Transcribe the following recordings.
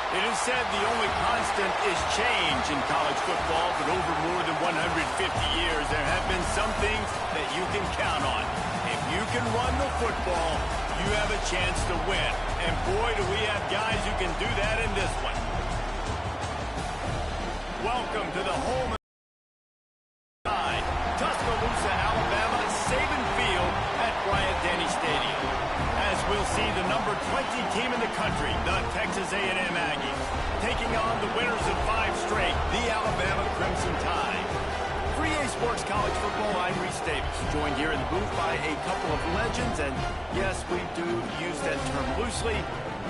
It is said the only constant is change in college football, but over more than 150 years, there have been some things that you can count on. If you can run the football, you have a chance to win. And boy, do we have guys who can do that in this one. Welcome to the home side, Tuscaloosa, Alabama, Saban Field at Bryant-Denny Stadium. As we'll see, the number 20 team in the country, the Texas A&M Aggies, taking on the winners of 5 straight, the Alabama Crimson Tide. For EA Sports College Football, I'm Reese Davis, joined here in the booth by a couple of legends, and yes, we do use that term loosely.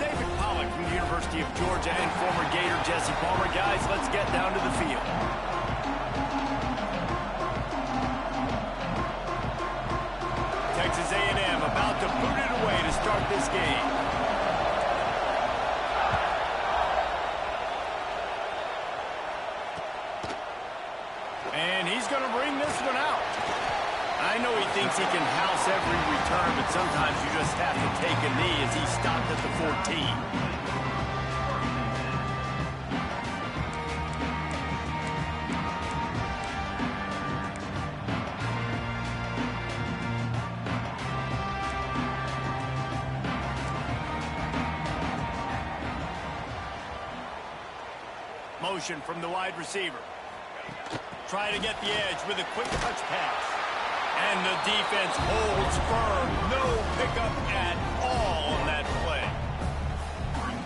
David Pollack from the University of Georgia and former Gator Jesse Palmer. Guys, let's get down to the field. Texas A&M about to boot it away to start this game. And he's going to bring this one out. I know he thinks he can house every return, but sometimes you just have to take a knee as he stopped at the 14. Motion from the wide receiver. Try to get the edge with a quick touch pass. And the defense holds firm. No pickup at all on that play.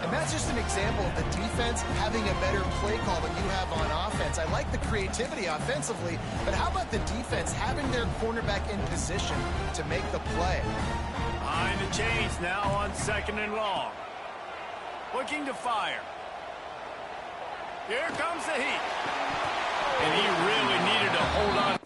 And that's just an example of the defense having a better play call than you have on offense. I like the creativity offensively, but how about the defense having their cornerback in position to make the play? Behind the chains now on 2nd and long. Looking to fire. Here comes the heat. And he really needed to hold on.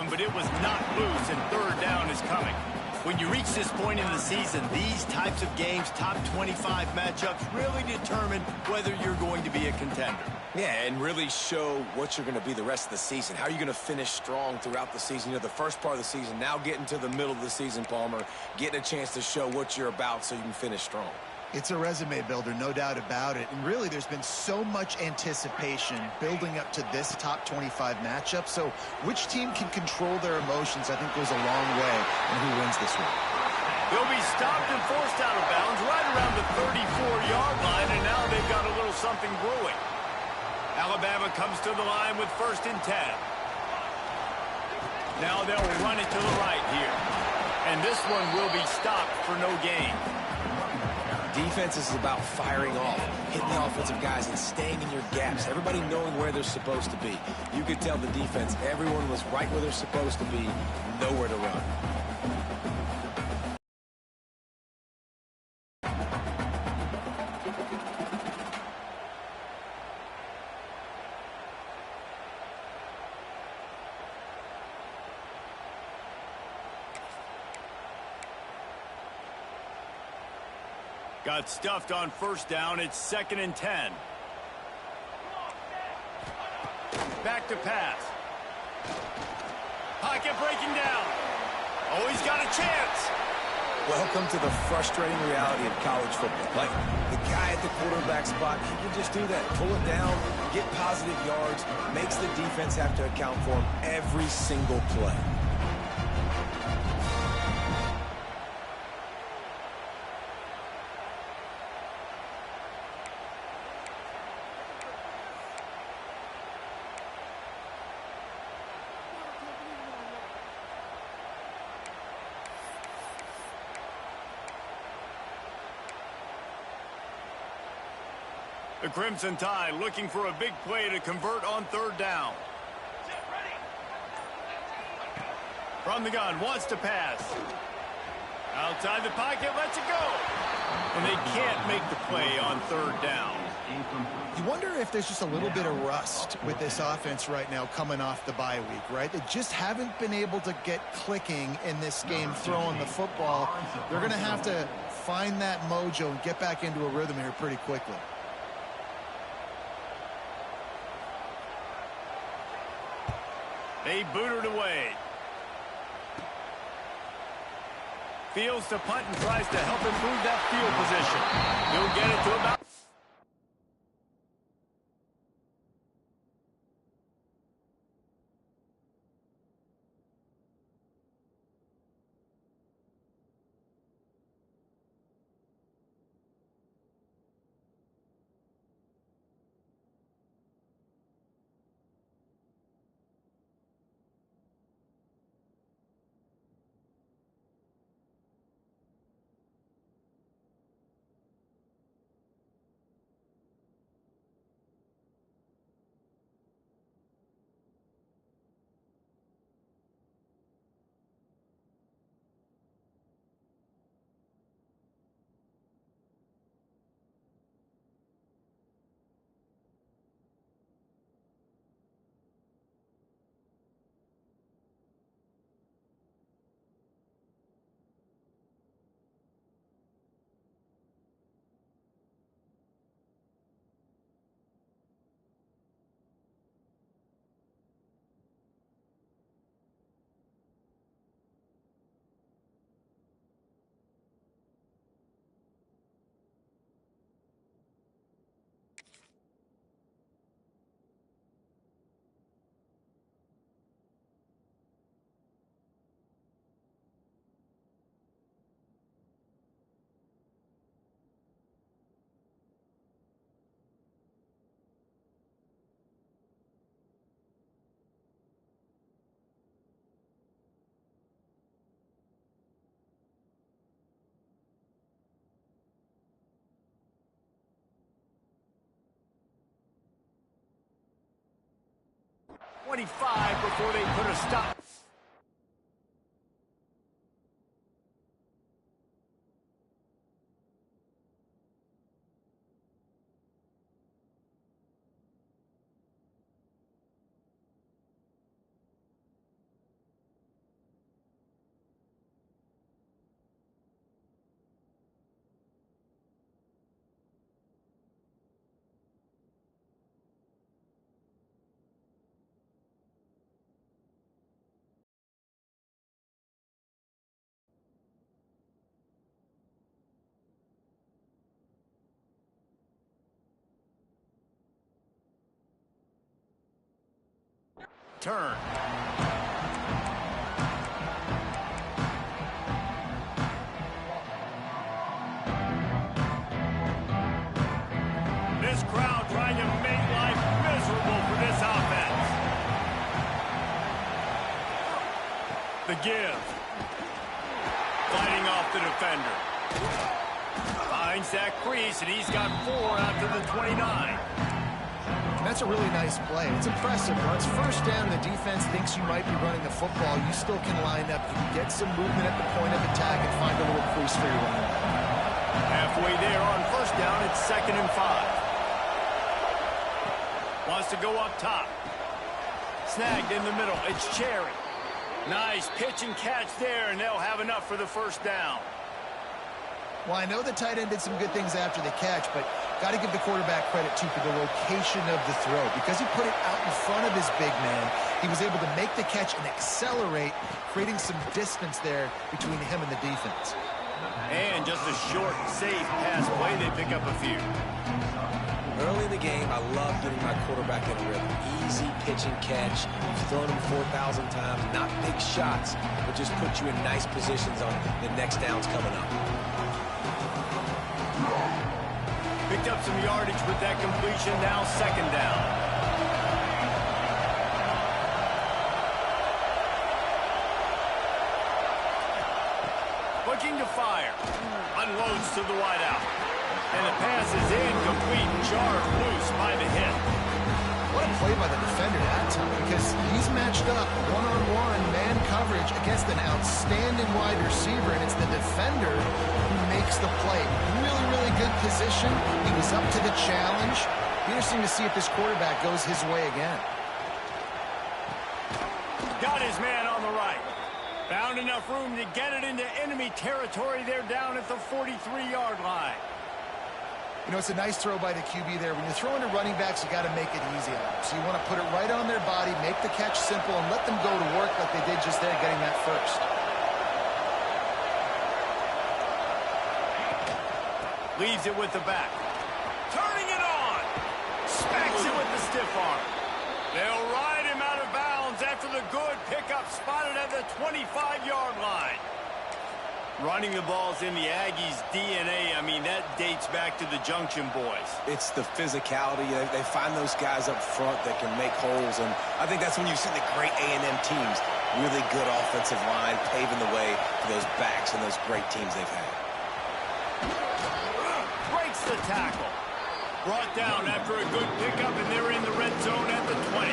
But it was not loose, and 3rd down is coming. When you reach this point in the season, these types of games, top 25 matchups, really determine whether you're going to be a contender. Yeah, and really show what you're going to be the rest of the season. How are you going to finish strong throughout the season? You know, the first part of the season, now getting to the middle of the season, Palmer, getting a chance to show what you're about so you can finish strong. It's a resume builder, no doubt about it. And really, there's been so much anticipation building up to this top 25 matchup. So which team can control their emotions, I think, goes a long way in who wins this one. They'll be stopped and forced out of bounds right around the 34-yard line, and now they've got a little something brewing. Alabama comes to the line with 1st and 10. Now they'll run it to the right here. And this one will be stopped for no gain. Defense is about firing off, hitting the offensive guys, and staying in your gaps. Everybody knowing where they're supposed to be. You could tell the defense, everyone was right where they're supposed to be, nowhere to run. Got stuffed on 1st down. It's 2nd and 10. Back to pass. Pocket breaking down. Oh, he's got a chance. Welcome to the frustrating reality of college football. Like, the guy at the quarterback spot, he can just do that. Pull it down, get positive yards, makes the defense have to account for him every single play. The Crimson Tide looking for a big play to convert on 3rd down. From the gun, wants to pass. Outside the pocket, lets it go. And they can't make the play on 3rd down. You wonder if there's just a little bit of rust with this offense right now coming off the bye week, right? They just haven't been able to get clicking in this game throwing the football. They're going to have to find that mojo and get back into a rhythm here pretty quickly. They boot it away. Fields to punt and tries to help improve that field position. He'll get it to about... ...25 before they put a stop. Turn. This crowd trying to make life miserable for this offense. The give. Fighting off the defender. Finds that crease, and he's got 4 out to the 29. That's a really nice play. It's impressive. Once first down, the defense thinks you might be running the football. You still can line up. You can get some movement at the point of attack and find a little crease for your running. Halfway there on first down, it's 2nd and 5. Wants to go up top. Snagged in the middle. It's Cherry. Nice pitch and catch there, and they'll have enough for the first down. Well, I know the tight end did some good things after the catch, but got to give the quarterback credit, too, for the location of the throw. Because he put it out in front of his big man, he was able to make the catch and accelerate, creating some distance there between him and the defense. And just a short, safe pass play, they pick up a few. Early in the game, I love getting my quarterback in a rhythm. Easy pitch and catch. You've thrown him 4,000 times. Not big shots, but just put you in nice positions on the next downs coming up. Picked up some yardage with that completion, now 2nd down. Looking to fire. Unloads to the wideout. And the pass is incomplete, jarred loose by the hit. What a play by the defender that time, because he's matched up one-on-one man coverage against an outstanding wide receiver, and it's the defender who makes the play. Really, really good position. He was up to the challenge. Be interesting to see if this quarterback goes his way again. Got his man on the right. Found enough room to get it into enemy territory. They're down at the 43-yard line. You know, it's a nice throw by the QB there. When you're throwing to running backs, you got to make it easy on them. So you want to put it right on their body, make the catch simple, and let them go to work like they did just there, getting that first. Leaves it with the back. Turning it on. Smacks it with the stiff arm. They'll ride him out of bounds after the good pickup spotted at the 25-yard line. Running the ball's in the Aggies' DNA. I mean, that dates back to the Junction boys. It's the physicality. They find those guys up front that can make holes, and I think that's when you see the great A&M teams. Really good offensive line, paving the way for those backs and those great teams they've had. Breaks the tackle. Brought down after a good pickup, and they're in the red zone at the 20.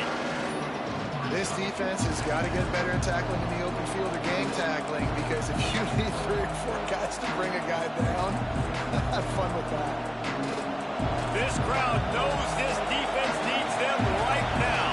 This defense has got to get better at tackling in the open field or gang tackling, because if you need 3 or 4 guys to bring a guy down, have fun with that. This crowd knows this defense needs them right now.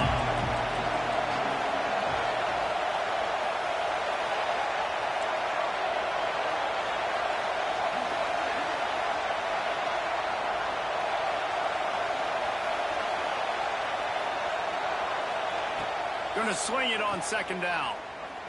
Going to swing it on second down.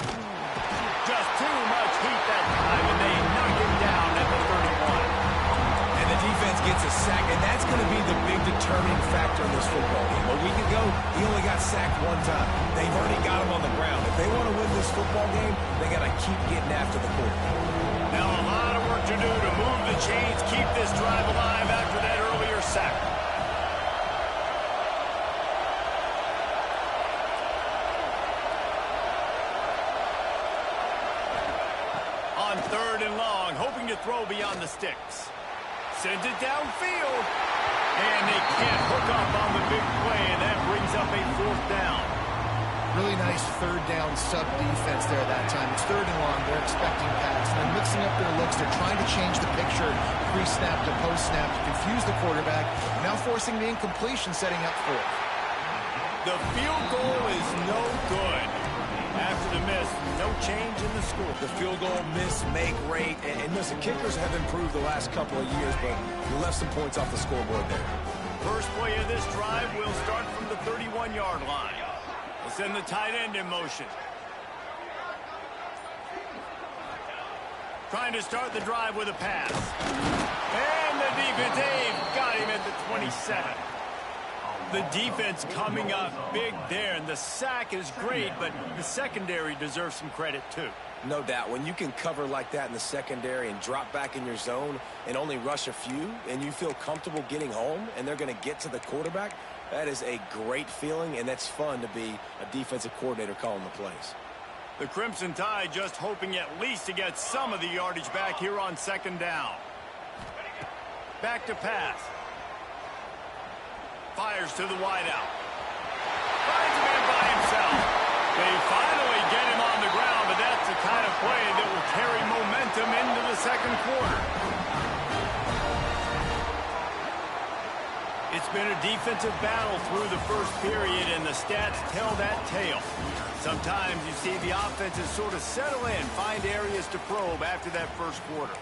Just too much heat that time, and they knock him down at the 31. And the defense gets a sack, and that's going to be the big determining factor in this football game. A week ago, he only got sacked 1 time. They've already got him on the ground. If they want to win this football game, they got to keep getting after the quarterback. Now a lot of work to do to move the chains, keep this drive alive after that earlier sack. On 3rd and long, hoping to throw beyond the sticks. Sends it downfield. And they can't hook up on the big play, and that brings up a 4th down. Really nice 3rd down sub defense there that time. It's 3rd and long. They're expecting pass. They're mixing up their looks. They're trying to change the picture pre-snap to post-snap to confuse the quarterback. Now forcing the incompletion, setting up 4th. The field goal is no good. After the miss, no change in the score. The field goal miss, make rate, and listen, kickers have improved the last couple of years, but you left some points off the scoreboard there. First play of this drive will start from the 31-yard line. We'll send the tight end in motion. Trying to start the drive with a pass. And the defense, they've got him at the 27. The defense coming up big there, and the sack is great, but the secondary deserves some credit too. No doubt. When you can cover like that in the secondary and drop back in your zone and only rush a few, and you feel comfortable getting home, and they're going to get to the quarterback, that is a great feeling, and that's fun to be a defensive coordinator calling the plays. The Crimson Tide just hoping at least to get some of the yardage back here on 2nd down. Back to pass. Fires to the wideout. Finds him in by himself. They finally get him on the ground, but that's the kind of play that will carry momentum into the 2nd quarter. It's been a defensive battle through the first period, and the stats tell that tale. Sometimes you see the offenses sort of settle in, find areas to probe after that first quarter.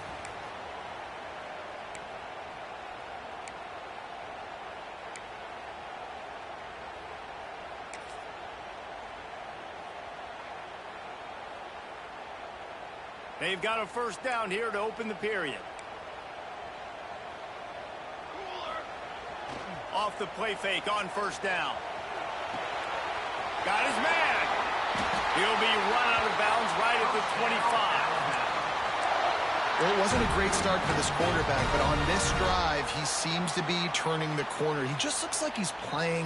They've got a 1st down here to open the period. Off the play fake on 1st down. Got his man. He'll be run out of bounds right at the 25. Well, it wasn't a great start for this quarterback, but on this drive, he seems to be turning the corner. He just looks like he's playing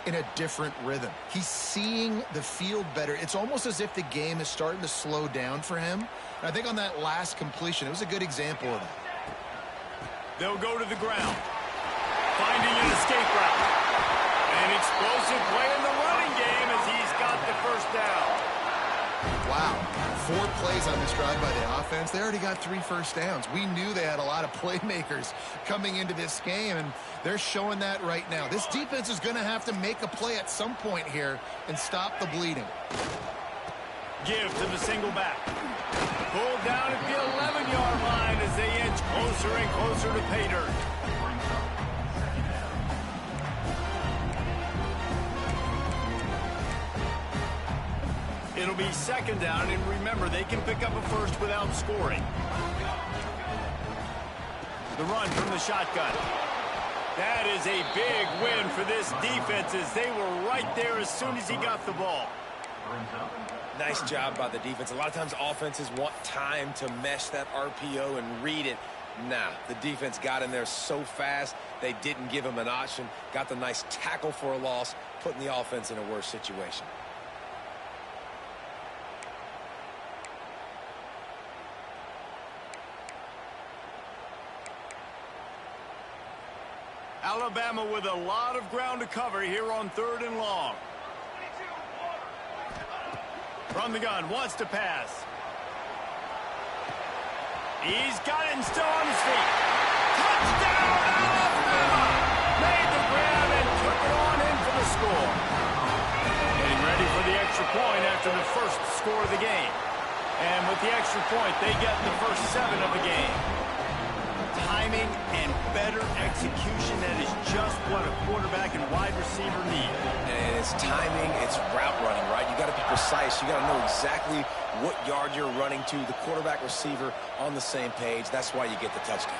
in a different rhythm. He's seeing the field better. It's almost as if the game is starting to slow down for him. And I think on that last completion, it was a good example of that. They'll go to the ground. Finding an escape route. An explosive play in the running game as he's got the 1st down. Wow. 4 plays on this drive by the offense. They already got 3 first downs. We knew they had a lot of playmakers coming into this game, and they're showing that right now. This defense is going to have to make a play at some point here and stop the bleeding. Give to the single back. Pulled down at the 11-yard line as they inch closer and closer to pay dirt. It'll be 2nd down, and remember, they can pick up a 1st without scoring. The run from the shotgun. That is a big win for this defense as they were right there as soon as he got the ball. Nice job by the defense. A lot of times offenses want time to mesh that RPO and read it. Nah, the defense got in there so fast, they didn't give him an option. Got the nice tackle for a loss, putting the offense in a worse situation. Alabama with a lot of ground to cover here on 3rd and long. From the gun, wants to pass. He's got it and still on his feet. Touchdown, Alabama! Made the grab and took it on in for the score. Getting ready for the extra point after the first score of the game. And with the extra point, they get the first 7 of the game. Timing and better execution, that is just what a quarterback and wide receiver need. And it's timing, it's route running, right? You got to be precise. You got to know exactly what yard you're running to. The quarterback receiver on the same page. That's why you get the touchdown.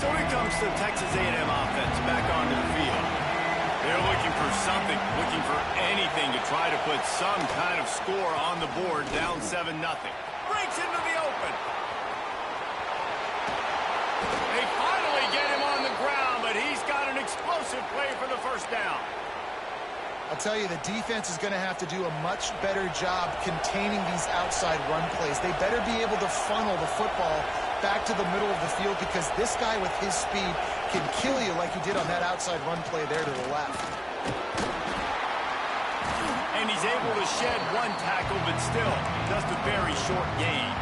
So here comes the Texas A&M offense back onto the field. They're looking for something, looking for anything to try to put some kind of score on the board, down 7-0. Breaks into the open. They finally get him on the ground, but he's got an explosive play for the first down. I'll tell you, the defense is going to have to do a much better job containing these outside run plays. They better be able to funnel the football back to the middle of the field because this guy with his speed can kill you like he did on that outside run play there to the left. And he's able to shed 1 tackle, but still just a very short gain.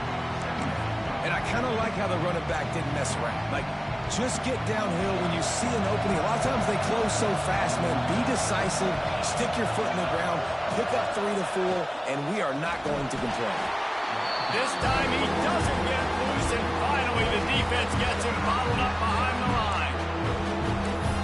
And I kind of like how the running back didn't mess around. Like, just get downhill when you see an opening. A lot of times they close so fast, man. Be decisive, stick your foot in the ground, pick up 3 to 4, and we are not going to complain. This time he doesn't get loose, and finally the defense gets him bottled up behind the line.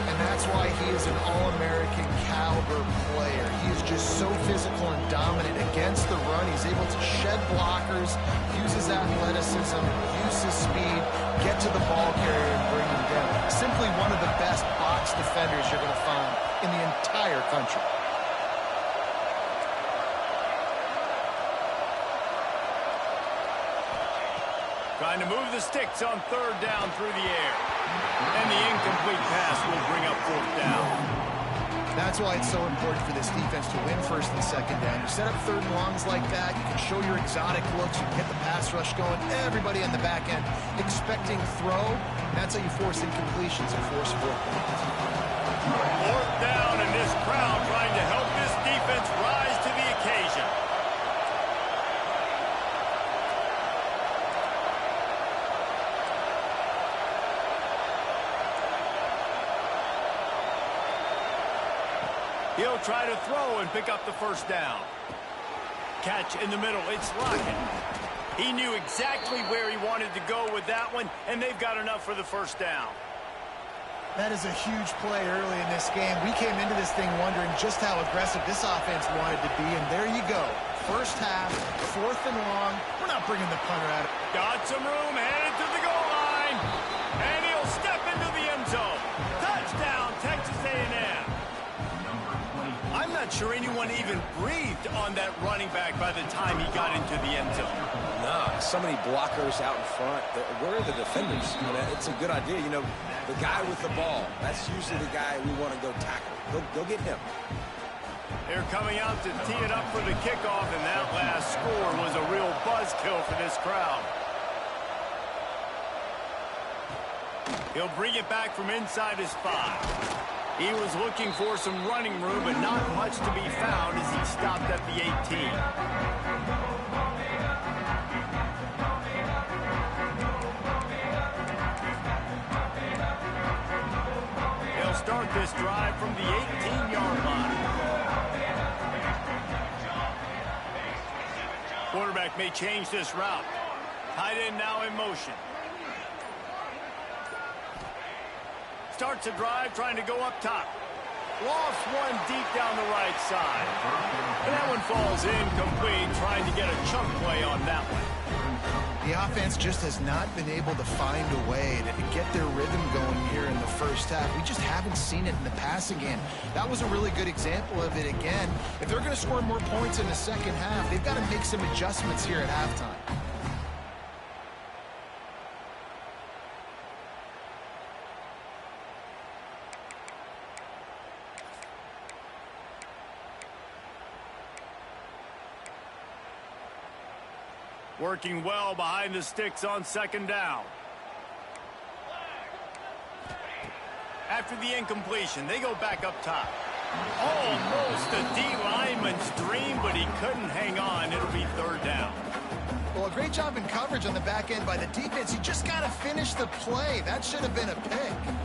And that's why he is an All-American caliber player. He is just so physical and dominant against the run. He's able to shed blockers, use his athleticism, use his speed, get to the ball carrier and bring him down. Simply one of the best box defenders you're going to find in the entire country. Trying to move the sticks on 3rd down through the air. And the incomplete pass will bring up 4th down. That's why it's so important for this defense to win 1st and 2nd down. You set up 3rd and longs like that, you can show your exotic looks, you can get the pass rush going, everybody in the back end expecting throw. That's how you force incompletions and force 4th downs. 4th down, and this crowd trying to help this defense rise to the occasion. He'll try to throw and pick up the 1st down. Catch in the middle. It's Lockett. He knew exactly where he wanted to go with that one, and they've got enough for the 1st down. That is a huge play early in this game. We came into this thing wondering just how aggressive this offense wanted to be, and there you go. 1st half, 4th and long. We're not bringing the punter out. Got some room, headed to the goal line, and he'll step into the end zone. Touchdown, Texas A&M. I'm not sure anyone even breathed on that running back by the time he got into the end zone. Nah, so many blockers out in front. Where are the defenders? It's a good idea. You know, the guy with the ball, that's usually the guy we want to go tackle. Go get him. They're coming out to tee it up for the kickoff, and that last score was a real buzzkill for this crowd. He'll bring it back from inside his 5. He was looking for some running room, but not much to be found as he stopped at the 18. He'll start this drive from the 18-yard line. Quarterback may change this route. Tight end now in motion. starts a drive trying to go up top. Lofts one deep down the right side. And that one falls incomplete, trying to get a chunk play on that one. The offense just has not been able to find a way to get their rhythm going here in the first half. We just haven't seen it in the passing game. That was a really good example of it again. If they're going to score more points in the second half, they've got to make some adjustments here at halftime. Working well behind the sticks on second down. After the incompletion, they go back up top. Almost a D lineman's dream, but he couldn't hang on. It'll be third down. Well, a great job in coverage on the back end by the defense. You just got to finish the play. That should have been a pick.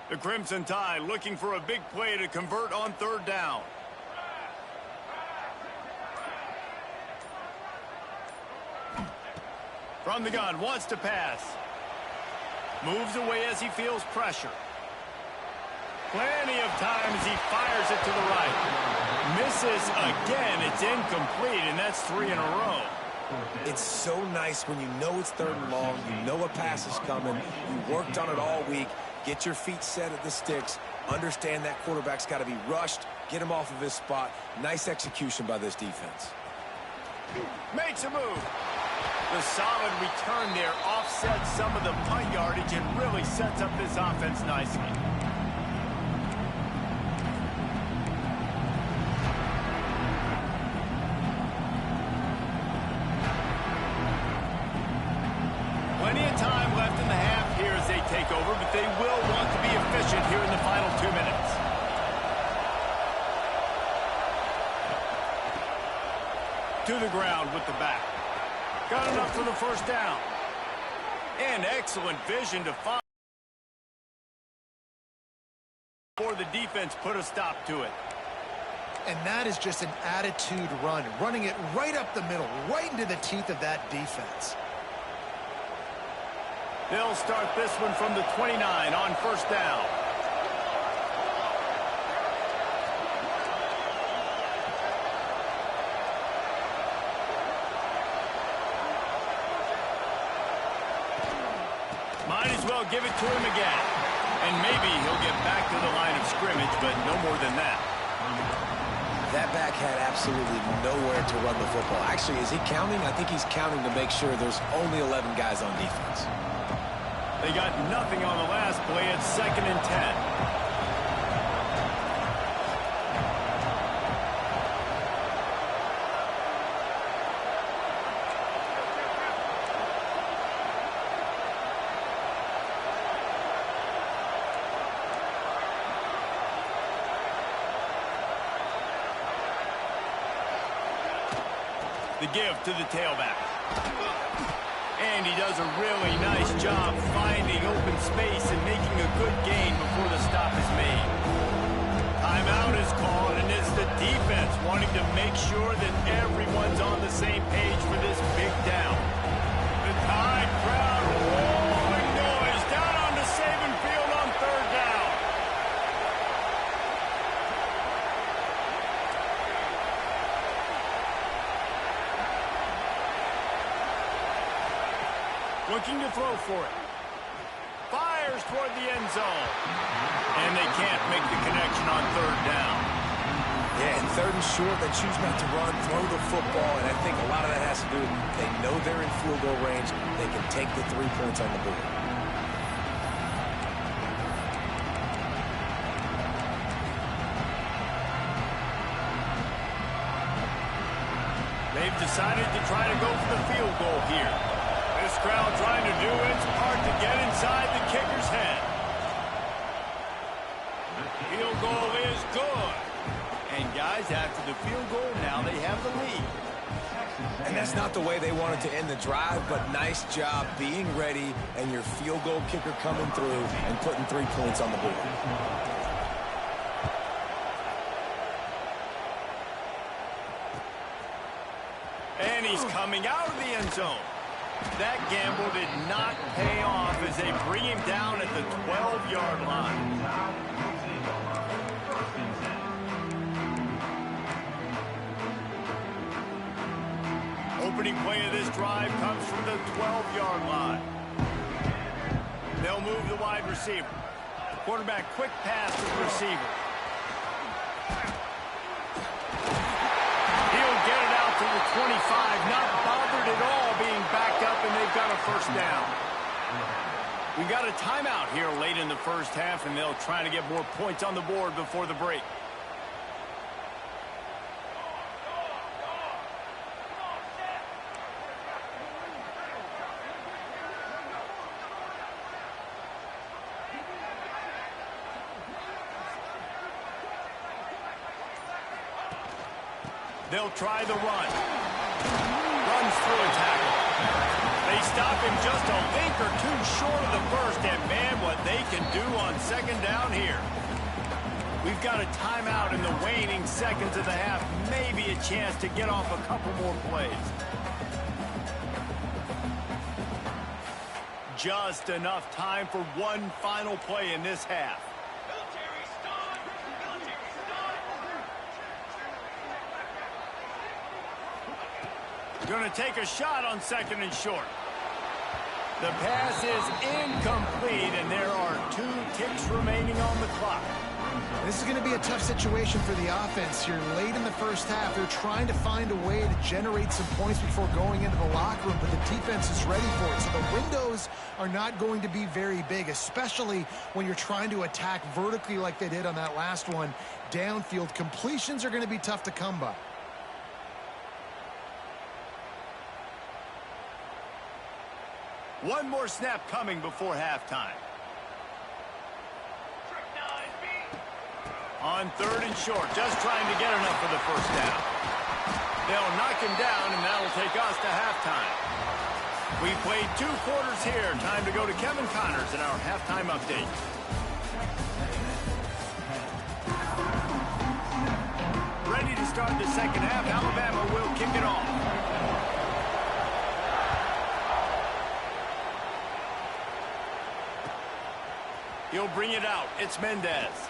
The Crimson Tide looking for a big play to convert on third down. From the gun, wants to pass. Moves away as he feels pressure. Plenty of time as he fires it to the right. Misses again. It's incomplete, and that's 3 in a row. It's so nice when you know it's third and long, you know a pass is coming, you worked on it all week, get your feet set at the sticks, understand that quarterback's got to be rushed, get him off of his spot. Nice execution by this defense. Makes a move. The solid return there offsets some of the punt yardage and really sets up this offense nicely. Plenty of time left in the half here as they take over, but they will want to be efficient here in the final 2 minutes. To the ground with the back. Got enough for the first down. And excellent vision to find before the defense put a stop to it. And that is just an attitude run, running it right up the middle, right into the teeth of that defense. They'll start this one from the 29 on first down. Might as well give it to him again. And maybe he'll get back to the line of scrimmage, but no more than that. That back had absolutely nowhere to run the football. Actually, is he counting? I think he's counting to make sure there's only 11 guys on defense. They got nothing on the last play. It's 2nd and 10. The give to the tailback. And he does a really nice job finding open space and making a good gain before the stop is made. Timeout is called, and it's the defense wanting to make sure that everyone's on the same page for this big down. The Tide crowd rolling noise down onto Saban Field on third down. Looking to throw for it. Fires toward the end zone. And they can't make the connection on third down. Yeah, and third and short, they choose not to run, throw the football, and I think a lot of that has to do with they know they're in field goal range. They can take the 3 points on the board. They've decided to try to go for the field goal here. This crowd trying to do its part to get inside the kicker's head. Field goal is good. And guys, after the field goal, now they have the lead. And that's not the way they wanted to end the drive, but nice job being ready and your field goal kicker coming through and putting 3 points on the board. And he's coming out of the end zone. That gamble did not pay off as they bring him down at the 12-yard line. Opening play of this drive comes from the 12-yard line. They'll move the wide receiver. The quarterback quick pass to the receiver. He'll get it out to the 25, not bothered at all being backed up, and they've got a first down. We've got a timeout here late in the first half, and they'll try to get more points on the board before the break. They'll try the run. Runs through a tackle. They stop him just a link or two short of the first, and man, what they can do on second down here. We've got a timeout in the waning seconds of the half. Maybe a chance to get off a couple more plays. Just enough time for one final play in this half. Going to take a shot on second and short. The pass is incomplete, and there are 2 ticks remaining on the clock. This is going to be a tough situation for the offense here. Late in the first half, they're trying to find a way to generate some points before going into the locker room, but the defense is ready for it. So the windows are not going to be very big, especially when you're trying to attack vertically like they did on that last one. Downfield completions are going to be tough to come by. One more snap coming before halftime. On third and short, just trying to get enough for the first down. They'll knock him down, and that'll take us to halftime. We played 2 quarters here. Time to go to Kevin Connors in our halftime update. Ready to start the second half. Alabama will kick it off. He'll bring it out. It's Mendez.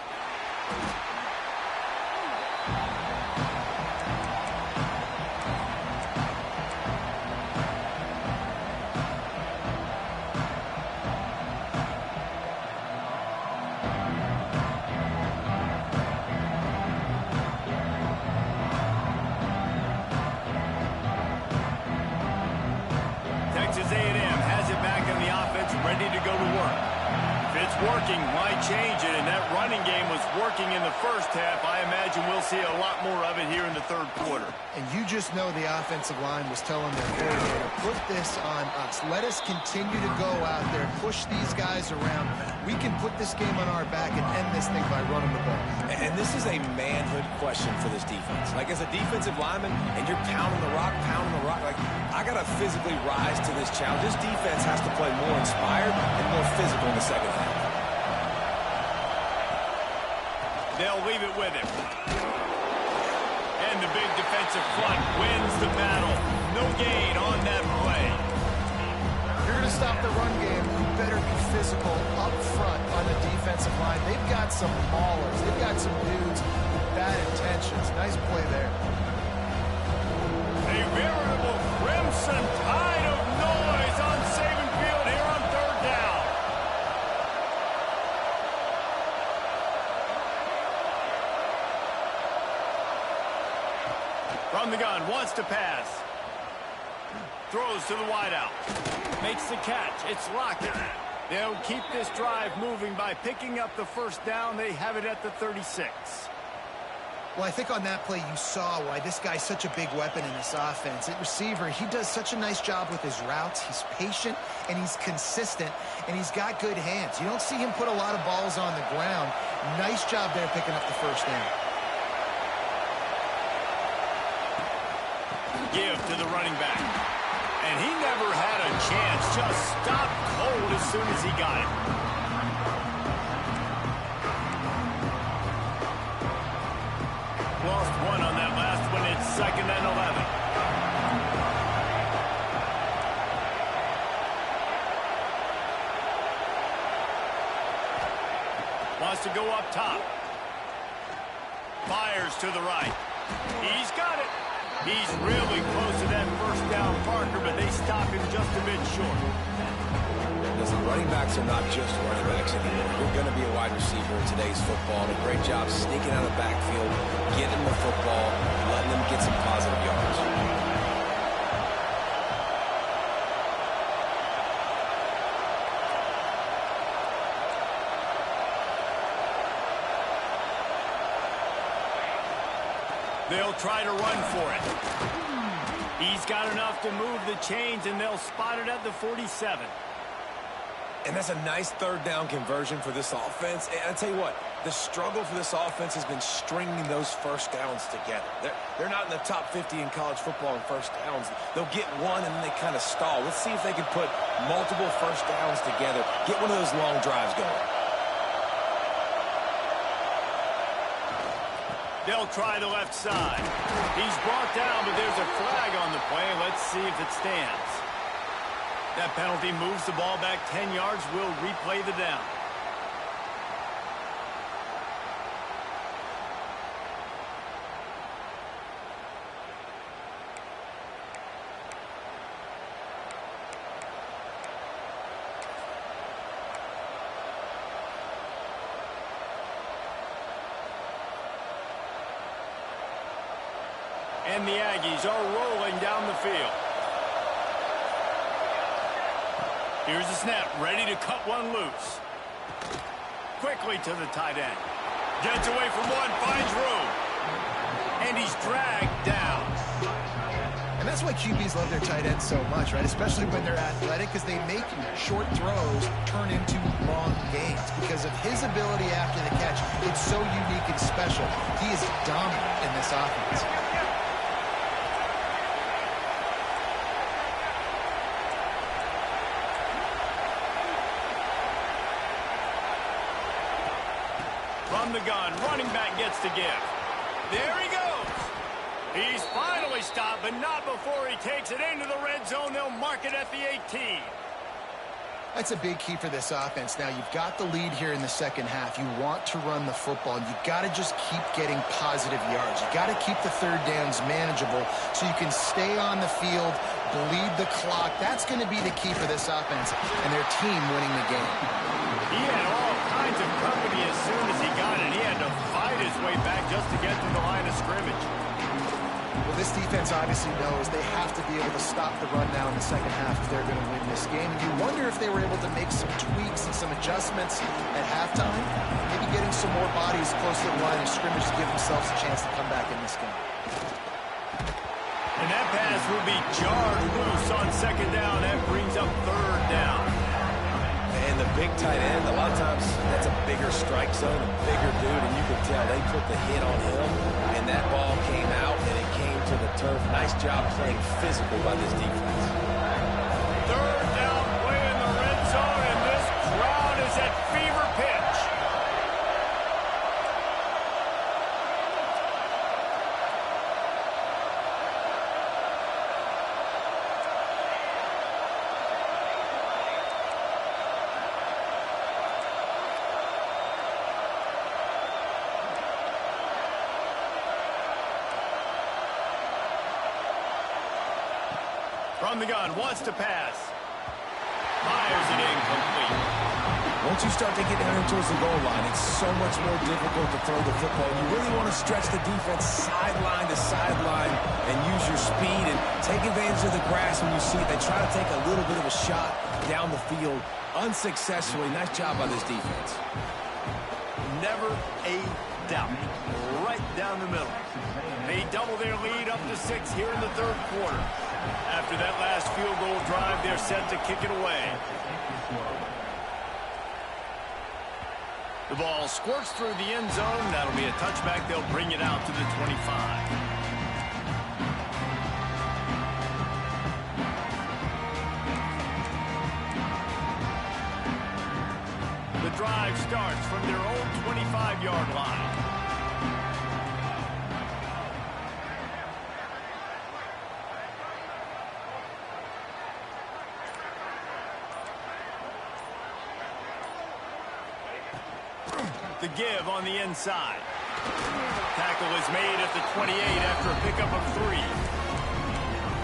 Texas A&M has it back in the offense, ready to go to work. If it's working, why change it? And that running game was working in the first half. I imagine we'll see a lot more of it here in the third quarter. And you just know the offensive line was telling their coordinator, put this on us. Let us continue to go out there, push these guys around. We can put this game on our back and end this thing by running the ball. And this is a manhood question for this defense. Like, as a defensive lineman, and you're pounding the rock, like, I got to physically rise to this challenge. This defense has to play more inspired and more physical in the second half. They'll leave it with him. And the big defensive front wins the battle. No gain on that play. If you're going to stop the run game, you better be physical up front on the defensive line. They've got some maulers. They've got some dudes with bad intentions. Nice play there. A veritable crimson tide of noise on Saban Field here on third down. From the gun, wants to pass. Throws to the wideout. Makes the catch. It's Lockett. They'll keep this drive moving by picking up the first down. They have it at the 36. Well, I think on that play you saw why this guy's such a big weapon in this offense. At receiver, he does such a nice job with his routes. He's patient, and he's consistent, and he's got good hands. You don't see him put a lot of balls on the ground. Nice job there picking up the first down. give to the running back. And he never had a chance. Just stopped cold as soon as he got it. Lost one on that last one. It's 2nd and 11. Wants to go up top. Fires to the right. He's got it. He's really close to that first down marker, but they stop him just a bit short. Listen, running backs are not just running backs anymore. You're going to be a wide receiver in today's football. And a great job sneaking out of the backfield, getting the football, letting them get some positive yards. They'll try to run for it. He's got enough to move the chains, and they'll spot it at the 47. And that's a nice 3rd down conversion for this offense. And I tell you what, the struggle for this offense has been stringing those first downs together. They're not in the top 50 in college football in first downs. They'll get one, and then they kind of stall. Let's see if they can put multiple first downs together, get one of those long drives going. They'll try the left side. He's brought down, but there's a flag on the play. Let's see if it stands. That penalty moves the ball back 10 yards. We'll replay the down. And the Aggies are rolling down the field. Here's the snap, ready to cut one loose. Quickly to the tight end. Gets away from one, finds room. And he's dragged down. And that's why QBs love their tight ends so much, right? Especially when they're athletic, because they make short throws turn into long gains. Because of his ability after the catch, it's so unique and special. He is dominant in this offense. From the gun, running back gets to give. There he goes. He's finally stopped, but not before he takes it into the red zone. They'll mark it at the 18. That's a big key for this offense. Now, you've got the lead here in the second half. You want to run the football. You've got to just keep getting positive yards. You've got to keep the 3rd downs manageable so you can stay on the field, bleed the clock. That's going to be the key for this offense and their team winning the game. He had all kinds of company as soon as he got it. He had to fight his way back just to get to the line of scrimmage. Well, this defense obviously knows they have to be able to stop the run now in the second half if they're going to win this game. And you wonder if they were able to make some tweaks and some adjustments at halftime, maybe getting some more bodies close to the line of scrimmage to give themselves a chance to come back in this game. And that pass will be jarred loose on 2nd down. That brings up 3rd down. And the big tight end, a lot of times that's a bigger strike zone, a bigger dude, and you can tell they put the hit on him, and that ball came out, and it came to the turf. Nice job playing physical by this defense. 3rd down play in the red zone, and this crowd is at fever pitch. From the gun, wants to pass. Fires it incomplete. Once you start to get down towards the goal line, it's so much more difficult to throw the football. You really want to stretch the defense sideline to sideline and use your speed and take advantage of the grass when you see it. They try to take a little bit of a shot down the field unsuccessfully. Nice job by this defense. Never a doubt. Right down the middle. They double their lead up to 6 here in the 3rd quarter. After that last field goal drive, they're set to kick it away. The ball squirts through the end zone. That'll be a touchback. They'll bring it out to the 25. drive starts from their own 25-yard line. The give on the inside. Tackle is made at the 28 after a pickup of 3.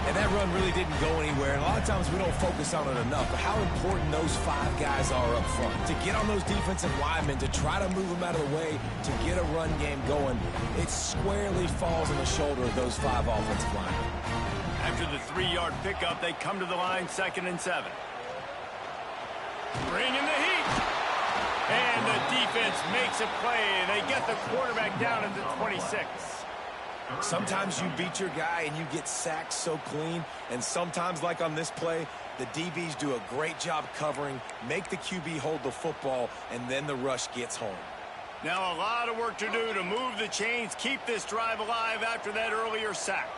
And that run really didn't go anywhere. And a lot of times we don't focus on it enough. But how important those 5 guys are up front. To get on those defensive linemen, to try to move them out of the way, to get a run game going, it squarely falls on the shoulder of those 5 offensive linemen. After the 3-yard pickup, they come to the line 2nd and 7. Bring in the heat. And the defense makes a play. They get the quarterback down at the 26. Sometimes you beat your guy and you get sacked so clean. And sometimes, like on this play, the DBs do a great job covering, make the QB hold the football, and then the rush gets home. Now a lot of work to do to move the chains, keep this drive alive after that earlier sack.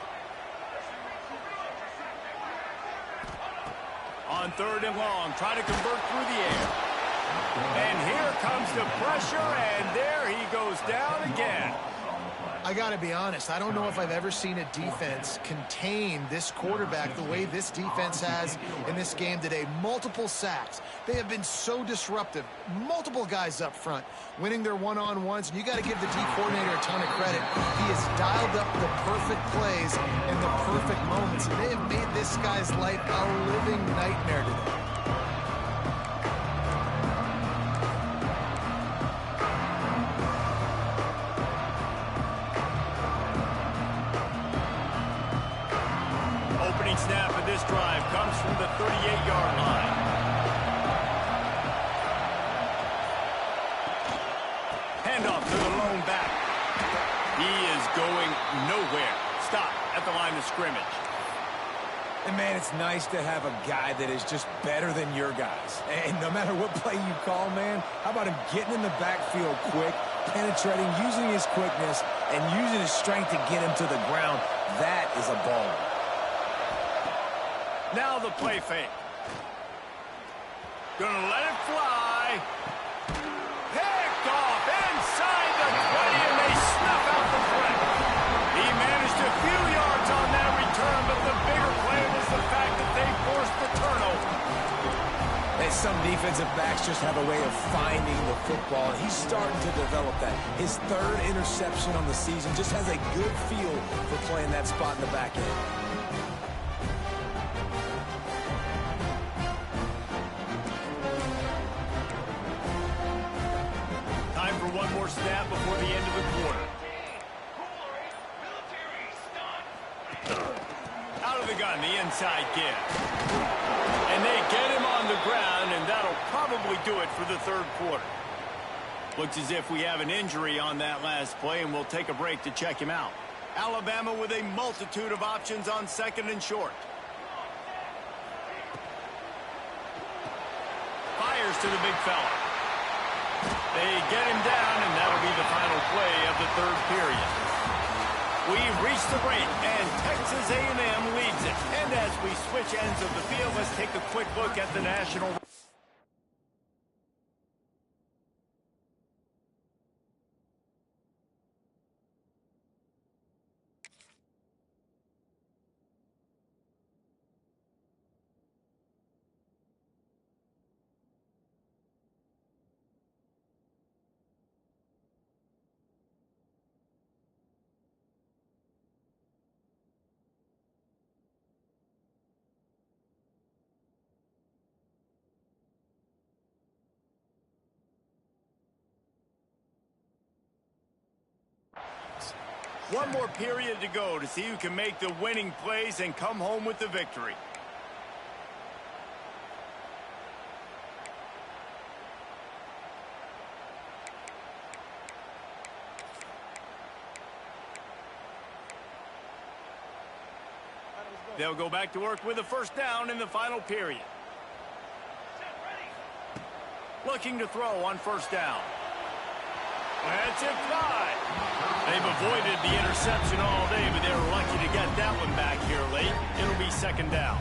On 3rd and long, try to convert through the air. And here comes the pressure, and there he goes down again. I got to be honest, I don't know if I've ever seen a defense contain this quarterback the way this defense has in this game today. Multiple sacks. They have been so disruptive. Multiple guys up front winning their one-on-ones, and you got to give the D coordinator a ton of credit. He has dialed up the perfect plays and the perfect moments, and they have made this guy's life a living nightmare today. Snap of this drive comes from the 38-yard line. Handoff to the lone back. He is going nowhere. Stop at the line of scrimmage. And, man, it's nice to have a guy that is just better than your guys. And no matter what play you call, man, how about him getting in the backfield quick, penetrating, using his quickness, and using his strength to get him to the ground? That is a baller. Now the play fake. Gonna let it fly. Picked off inside the 20, and they snuff out the threat. He managed a few yards on that return, but the bigger play was the fact that they forced the turnover. And some defensive backs just have a way of finding the football, and he's starting to develop that. His 3rd interception on the season just has a good feel for playing that spot in the back end. One more snap before the end of the quarter. Out of the gun, the inside give. And they get him on the ground, and that'll probably do it for the 3rd quarter. Looks as if we have an injury on that last play, and we'll take a break to check him out. Alabama with a multitude of options on 2nd and short. Fires to the big fella. They get him down, and that'll be the final play of the 3rd period. We reach the break, and Texas A&M leads it. And as we switch ends of the field, let's take a quick look at the national. One more period to go to see who can make the winning plays and come home with the victory. They'll go back to work with a 1st down in the final period. Looking to throw on 1st down. That's it, fly. They've avoided the interception all day, but they were lucky to get that one back here late. It'll be 2nd down.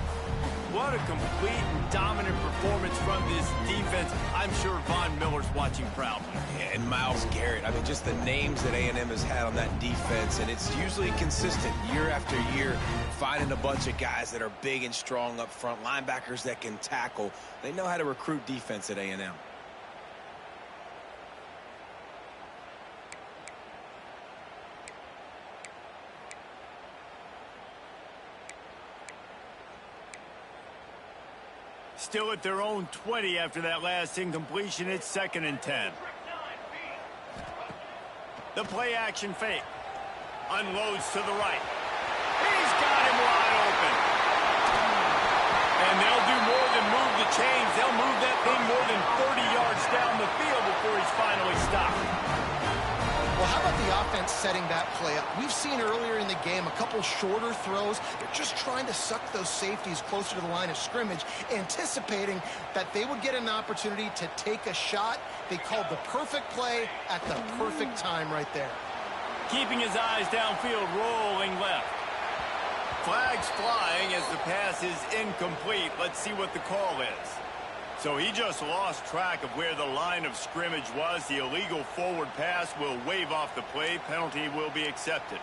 what a complete and dominant performance from this defense. I'm sure Von Miller's watching proudly. Yeah, and Myles Garrett. I mean, just the names that A&M has had on that defense, and it's usually consistent year after year, finding a bunch of guys that are big and strong up front, linebackers that can tackle. They know how to recruit defense at A&M. Still at their own 20 after that last incompletion. It's 2nd and 10. The play action fake. Unloads to the right. He's got him wide open. And they'll do more than move the chains. They'll move that thing more than 30 yards down the field before he's finally stopped. Well, how about the offense setting that play up? We've seen earlier in the game a couple shorter throws. They're just trying to suck those safeties closer to the line of scrimmage, anticipating that they would get an opportunity to take a shot. They called the perfect play at the perfect time right there. Keeping his eyes downfield, rolling left. Flags flying as the pass is incomplete. Let's see what the call is. So he just lost track of where the line of scrimmage was. The illegal forward pass will wave off the play. Penalty will be accepted.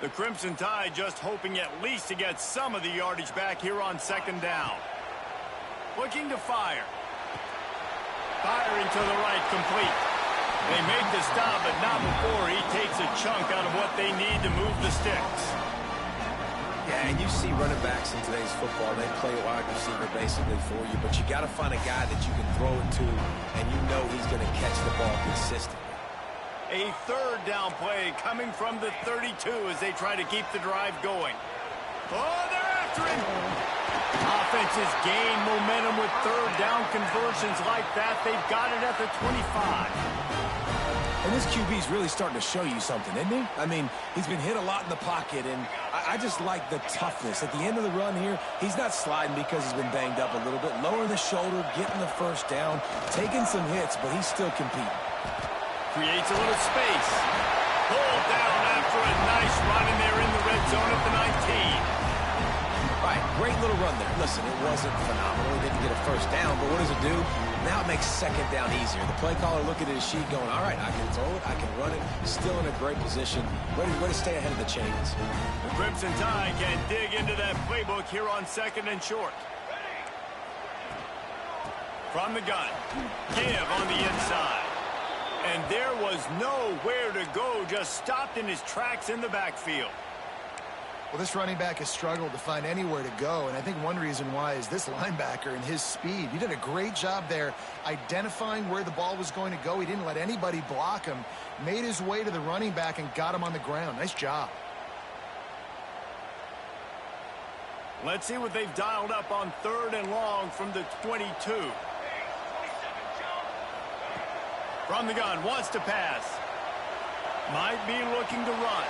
The Crimson Tide just hoping at least to get some of the yardage back here on 2nd down. Looking to fire. Firing to the right, complete. They make the stop, but not before he takes a chunk out of what they need to move the sticks. Yeah, and you see running backs in today's football, they play wide receiver basically for you, but you got to find a guy that you can throw it to, and you know he's going to catch the ball consistently. A 3rd down play coming from the 32 as they try to keep the drive going. Oh, they're after him. Offenses gain momentum with 3rd down conversions like that. They've got it at the 25. And this QB's really starting to show you something, isn't he? I mean, he's been hit a lot in the pocket, and I just like the toughness. At the end of the run here, he's not sliding because he's been banged up a little bit. Lowering the shoulder, getting the 1st down, taking some hits, but he's still competing. Creates a little space. Pulled down after a nice run, and they're in the red zone at the 19. All right, great little run there. Listen, it wasn't phenomenal. He didn't get a 1st down, but what does it do? Now it makes 2nd down easier. The play caller looking at his sheet going, all right, I can throw it, I can run it. Still in a great position. Ready to stay ahead of the chains. The Crimson Tide can dig into that playbook here on 2nd and short. From the gun. Give on the inside. And there was nowhere to go, just stopped in his tracks in the backfield. Well, this running back has struggled to find anywhere to go, and I think one reason why is this linebacker and his speed. He did a great job there identifying where the ball was going to go. He didn't let anybody block him, made his way to the running back and got him on the ground. Nice job. Let's see what they've dialed up on 3rd and long from the 22. From the gun, wants to pass. Might be looking to run.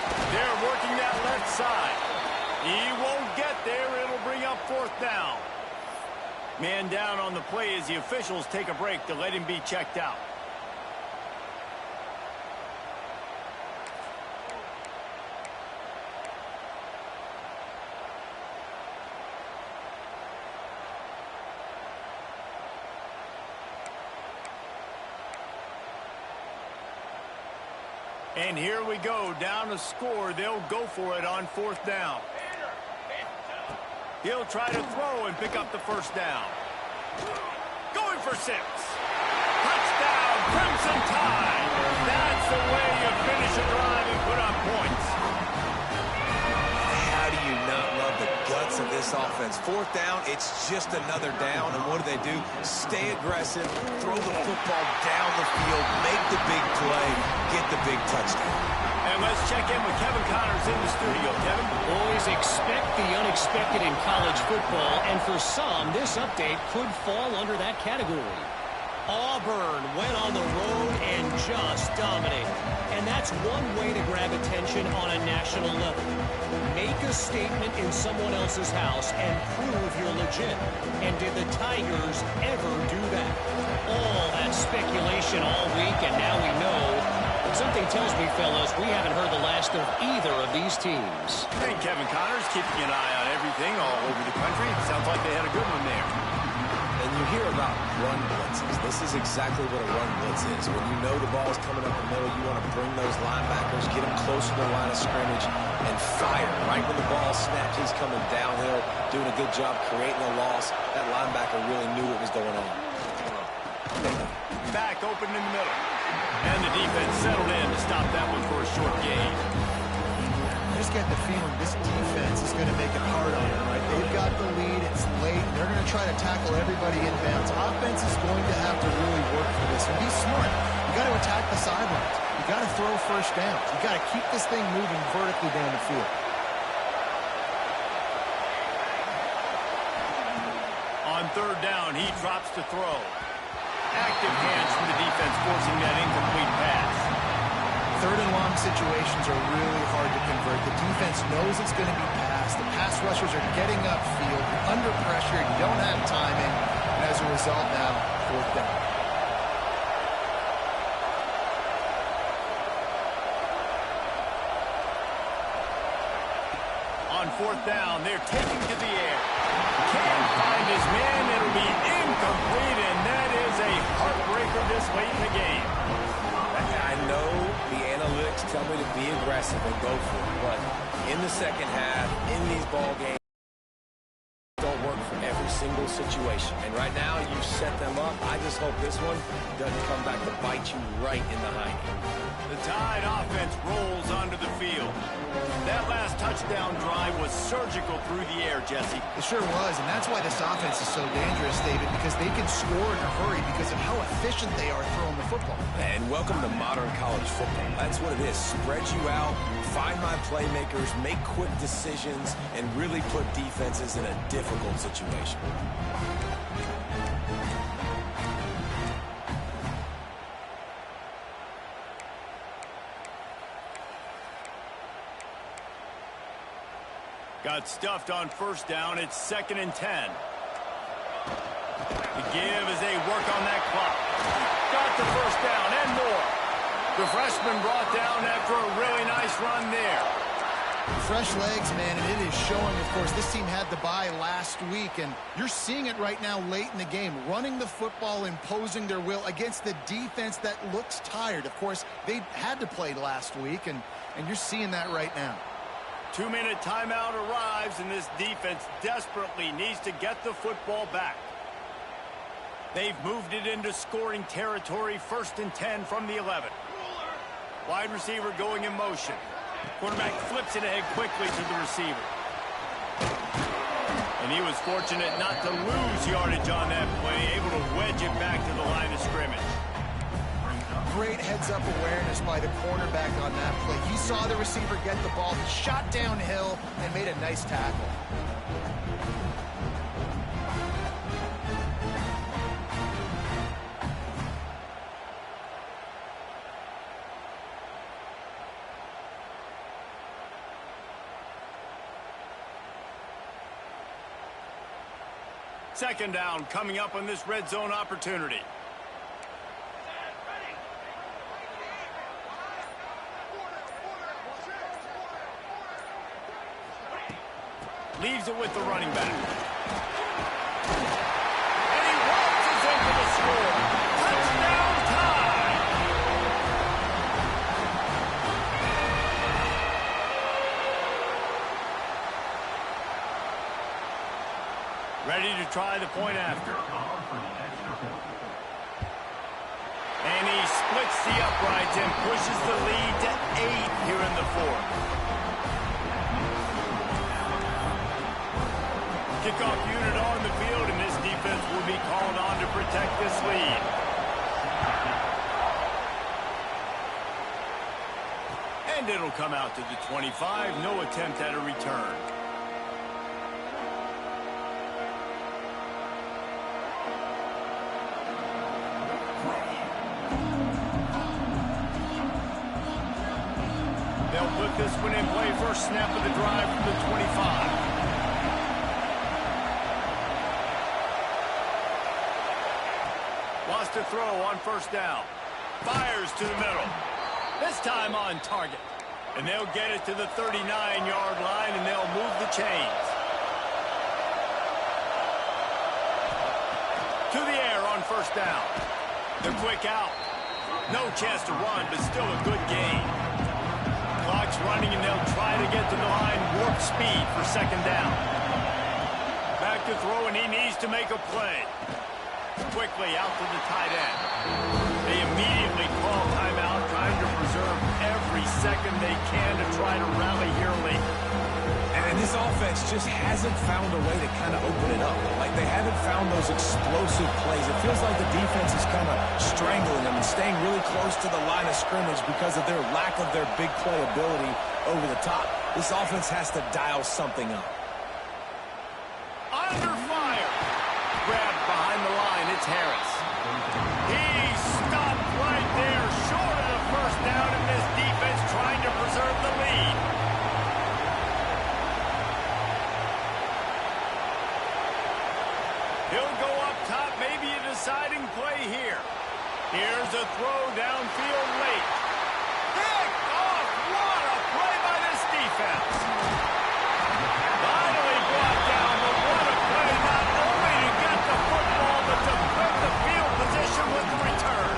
They're working that left side. He won't get there. It'll bring up 4th down. Man down on the play as the officials take a break to let him be checked out. And here we go, down to score. They'll go for it on 4th down. He'll try to throw and pick up the 1st down. Going for 6. Touchdown, Crimson Tide. That's the way you finish a drive and put up points. How do you not love the guts of this offense? 4th down, it's just another down, and what do? Stay aggressive, throw the football down the field, make the big play, get the big touchdown. And let's check in with Kevin Connors in the studio. Kevin? Always expect the unexpected in college football, and for some, this update could fall under that category. Auburn went on the road and just dominated. And that's one way to grab attention on a national level. Make a statement in someone else's house and prove you're legit. And did the Tigers ever do that? All that speculation all week, and now we know. Something tells me, fellas, we haven't heard the last of either of these teams. Hey, Kevin Connors keeping an eye on everything all over the country. Sounds like they had a good one there. And you hear about run blitzes. This is exactly what a run blitz is. When you know the ball's coming up the middle, you want to bring those linebackers, get them closer to the line of scrimmage, and fire. Right when the ball snaps, he's coming downhill, doing a good job creating a loss. That linebacker really knew what was going on. Back open in the middle. And the defense settled in to stop that one for a short gain. I just get the feeling this defense is going to make it hard on them, right? They've got the lead. It's late. They're going to try to tackle everybody inbounds. Offense is going to have to really work for this. And be smart. You got to attack the sidelines. You got to throw first downs. You got to keep this thing moving vertically down the field. On third down, he drops to throw. Active hands from the defense forcing that incomplete pass. Third and long situations are really hard to convert. The defense knows it's going to be passed. The pass rushers are getting upfield. You're under pressure. You don't have timing. And as a result now, fourth down. On fourth down, they're taking to the air. Can't find his man. It'll be incomplete, and that is a heartbreaker this late in the game. I know the analytics tell me to be aggressive and go for it, but in the second half, in these ball games, don't work for every single situation. And right now, you set them up. I just hope this one doesn't come back to bite you right in the hiney. The Tide offense rolls onto the field. That last touchdown drive was surgical through the air, Jesse. It sure was, and that's why this offense is so dangerous, David, because they can score in a hurry because of how efficient they are throwing the football. And welcome to modern college football. That's what it is. Spread you out, find my playmakers, make quick decisions, and really put defenses in a difficult situation. Got stuffed on first down. It's 2nd and 10. The give as they work on that clock. Got the first down and more. The freshman brought down after a really nice run there. Fresh legs, man, and it is showing, of course, this team had the bye last week, and you're seeing it right now late in the game, running the football, imposing their will against the defense that looks tired. Of course, they had to play last week, and you're seeing that right now. 2-minute timeout arrives, and this defense desperately needs to get the football back. They've moved it into scoring territory, 1st and 10 from the 11. Wide receiver going in motion. Quarterback flips it ahead quickly to the receiver. And he was fortunate not to lose yardage on that play, able to wedge it back to the line of scrimmage. Great heads-up awareness by the cornerback on that play. He saw the receiver get the ball. He shot downhill and made a nice tackle. Second down coming up on this red zone opportunity. Leaves it with the running back. And he waltzes in for the score. Touchdown Tide! Ready to try the point after. And he splits the uprights and pushes the lead to 8 here in the 4th. Kickoff unit on the field, and this defense will be called on to protect this lead. And it'll come out to the 25. No attempt at a return. this one in play. First snap of the drive from the 25. Wants to throw on first down. Fires to the middle. This time on target. And they'll get it to the 39-yard line, and they'll move the chains. To the air on first down. The quick out. No chance to run, but still a good gain. Clock's running, and they'll try to get to the line. Warp speed for second down. Back to throw, and he needs to make a play. Quickly out to the tight end. They immediately call timeout, trying to preserve every second they can to try to rally here late. And this offense just hasn't found a way to kind of open it up. Like, they haven't found those explosive plays. It feels like the defense is kind of strangling them and staying really close to the line of scrimmage because of their lack of their big play ability over the top. This offense has to dial something up. Under fire. Grabbed behind the line. It's Harris. He stopped right there, short of the first down, and this defense trying to preserve the lead. He'll go up top, maybe a deciding play here. Here's a throw downfield late. Picked off. What a play by this defense. Finally brought down, but what a play, not only to get the football, but to put the field position with the return.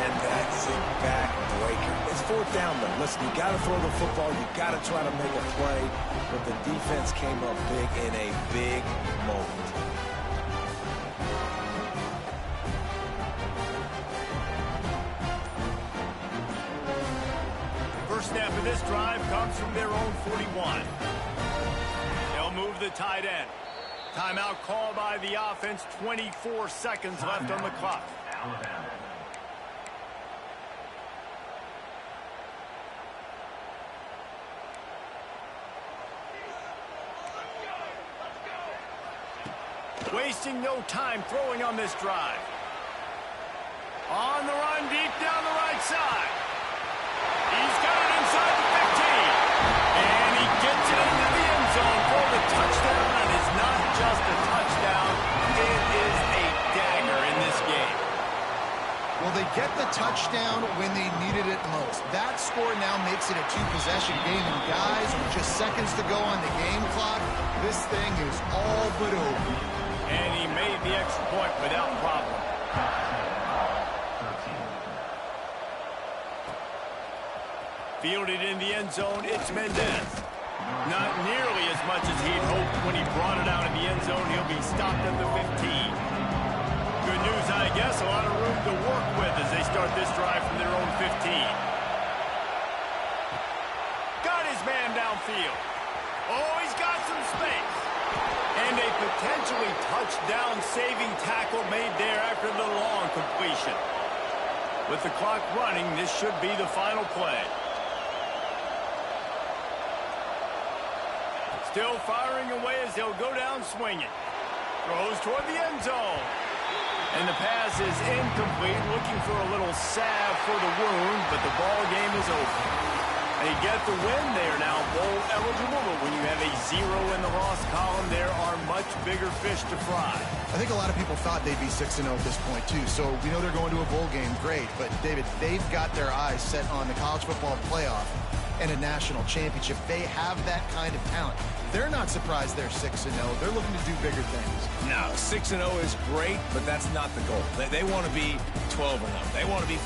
And that's a backbreaker. It's fourth down, though. Listen, you got to throw the football. You got to try to make a play. But the defense came up big in a big moment. First snap of this drive comes from their own 41. They'll move the tight end. Timeout called by the offense. 24 seconds left on the clock. Wasting no time throwing on this drive. On the run, deep down the right side. He's got it inside the 15. And he gets it into the end zone for the touchdown. And it's not just a touchdown. It is a dagger in this game. Well, they get the touchdown when they needed it most. That score now makes it a two-possession game. And guys, with just seconds to go on the game clock, this thing is all but over. And he made the extra point without problem. Fielded in the end zone, it's Mendez. Not nearly as much as he'd hoped when he brought it out in the end zone. He'll be stopped at the 15. Good news, I guess. A lot of room to work with as they start this drive from their own 15. Got his man downfield. Oh, he's got some space. And a potentially touchdown-saving tackle made there after the long completion. With the clock running, this should be the final play. Still firing away as they'll go down swinging. Throws toward the end zone. And the pass is incomplete, looking for a little salve for the wound, but the ball game is over. They get the win. They are now bowl eligible, but when you have a 0 in the loss column, there are much bigger fish to fry. I think a lot of people thought they'd be 6-0 at this point, too. So we know they're going to a bowl game. Great. But, David, they've got their eyes set on the college football playoff and a national championship. They have that kind of talent. They're not surprised they're 6-0. They're looking to do bigger things. No, 6-0 is great, but that's not the goal. They want to be 12-0. They want to be